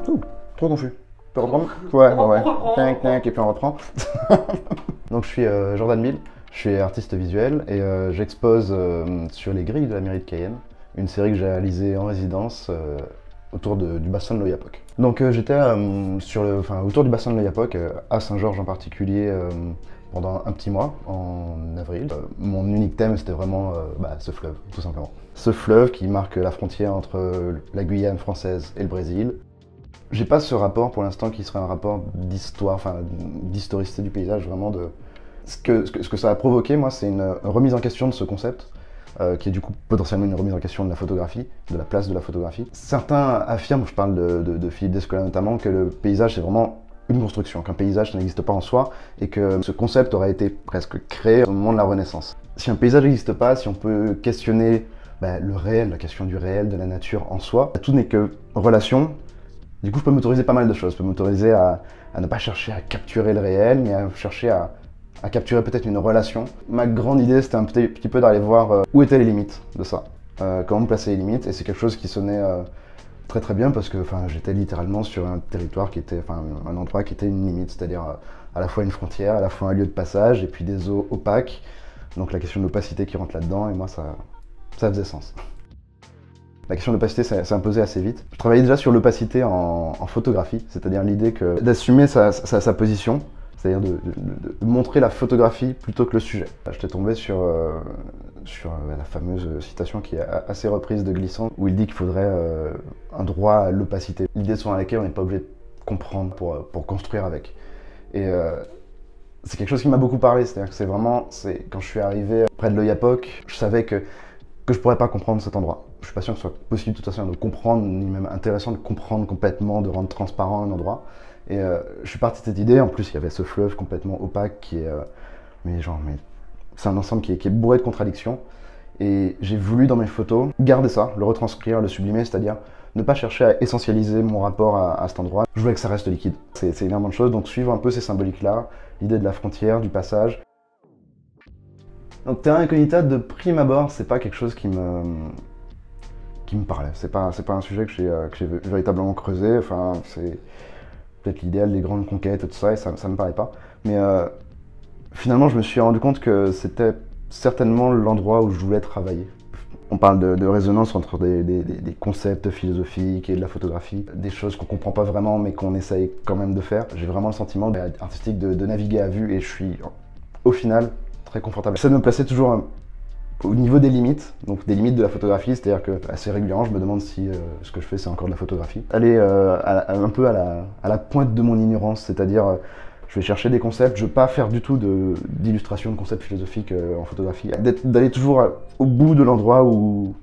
Ouh, trop confus. Tu peux reprendre? Ouais, ouais, ouais. On reprend. Tac, tac, et puis on reprend. Donc je suis Jordan Mill, je suis artiste visuel et j'expose sur les grilles de la mairie de Cayenne, une série que j'ai réalisée en résidence autour du bassin de l'Oyapock. Donc j'étais autour du bassin de l'Oyapock, à Saint-Georges en particulier, pendant un petit mois, en avril. Mon unique thème, c'était vraiment ce fleuve, tout simplement. Ce fleuve qui marque la frontière entre la Guyane française et le Brésil. J'ai pas ce rapport pour l'instant qui serait un rapport d'histoire, enfin d'historicité du paysage, vraiment de... Ce que ça a provoqué, moi, c'est une remise en question de ce concept, qui est du coup potentiellement une remise en question de la photographie, de la place de la photographie. Certains affirment, je parle de Philippe Descola notamment, que le paysage c'est vraiment une construction, qu'un paysage ça n'existe pas en soi, et que ce concept aurait été presque créé au moment de la Renaissance. Si un paysage n'existe pas, si on peut questionner le réel, la question du réel, de la nature en soi, tout n'est que relation. Du coup, je peux m'autoriser pas mal de choses. Je peux m'autoriser à ne pas chercher à capturer le réel, mais à chercher à capturer peut-être une relation. Ma grande idée, c'était un petit peu d'aller voir où étaient les limites de ça. Comment placer les limites, et c'est quelque chose qui sonnait très très bien parce que j'étais littéralement sur un territoire qui était, un endroit qui était une limite, c'est-à-dire à la fois une frontière, à la fois un lieu de passage, et puis des eaux opaques. Donc la question de l'opacité qui rentre là-dedans, et moi ça faisait sens. La question de l'opacité s'est imposée assez vite. Je travaillais déjà sur l'opacité en photographie, c'est-à-dire l'idée d'assumer sa position, c'est-à-dire de montrer la photographie plutôt que le sujet. J'étais tombé sur la fameuse citation qui est assez reprise de Glissant, où il dit qu'il faudrait un droit à l'opacité. L'idée selon laquelle on n'est pas obligé de comprendre pour construire avec. Et c'est quelque chose qui m'a beaucoup parlé, c'est-à-dire que quand je suis arrivé près de l'Oyapock, je savais que je pourrais pas comprendre cet endroit. Je suis pas sûr que ce soit possible de toute façon de comprendre, ni même intéressant de comprendre complètement, de rendre transparent un endroit. Et je suis parti de cette idée. En plus, il y avait ce fleuve complètement opaque qui est, c'est un ensemble qui est bourré de contradictions. Et j'ai voulu dans mes photos garder ça, le retranscrire, le sublimer, c'est-à-dire ne pas chercher à essentialiser mon rapport à cet endroit. Je voulais que ça reste liquide. C'est énormément de choses, donc suivre un peu ces symboliques-là, l'idée de la frontière, du passage. Donc Terra Incognita, de prime abord, c'est pas quelque chose qui me parlait. C'est pas un sujet que j'ai véritablement creusé. Enfin, c'est peut-être l'idéal des grandes conquêtes et tout ça, et ça me parlait pas. Mais finalement, je me suis rendu compte que c'était certainement l'endroit où je voulais travailler. On parle de résonance entre des concepts philosophiques et de la photographie, des choses qu'on comprend pas vraiment mais qu'on essaye quand même de faire. J'ai vraiment le sentiment artistique de naviguer à vue, et je suis au final très confortable. J'essaie de me placer toujours au niveau des limites, donc des limites de la photographie, c'est-à-dire que assez régulièrement je me demande si ce que je fais c'est encore de la photographie. Aller un peu à la pointe de mon ignorance, c'est-à-dire je vais chercher des concepts, je ne veux pas faire du tout d'illustration de concepts philosophiques en photographie. D'aller toujours au bout de l'endroit où,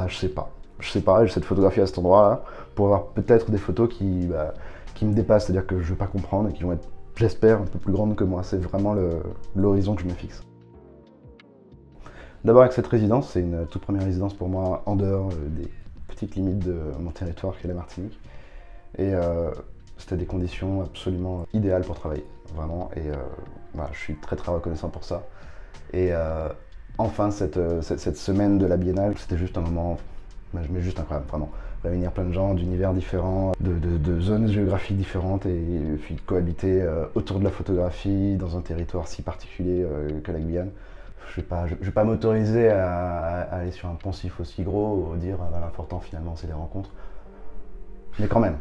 je sais pas, j'essaie de photographier à cet endroit-là pour avoir peut-être des photos qui me dépassent, c'est-à-dire que je ne vais pas comprendre et qui vont être, j'espère, un peu plus grandes que moi. C'est vraiment l'horizon que je me fixe. D'abord avec cette résidence, c'est une toute première résidence pour moi en dehors des petites limites de mon territoire qui est la Martinique. Et c'était des conditions absolument idéales pour travailler, vraiment. Et je suis très très reconnaissant pour ça. Et enfin, cette semaine de la Biennale, c'était juste un moment juste incroyable, vraiment. Réunir plein de gens d'univers différents, de zones géographiques différentes, et puis cohabiter autour de la photographie dans un territoire si particulier que la Guyane. Je vais pas m'autoriser à aller sur un poncif aussi gros ou dire l'important finalement c'est les rencontres. Mais quand même.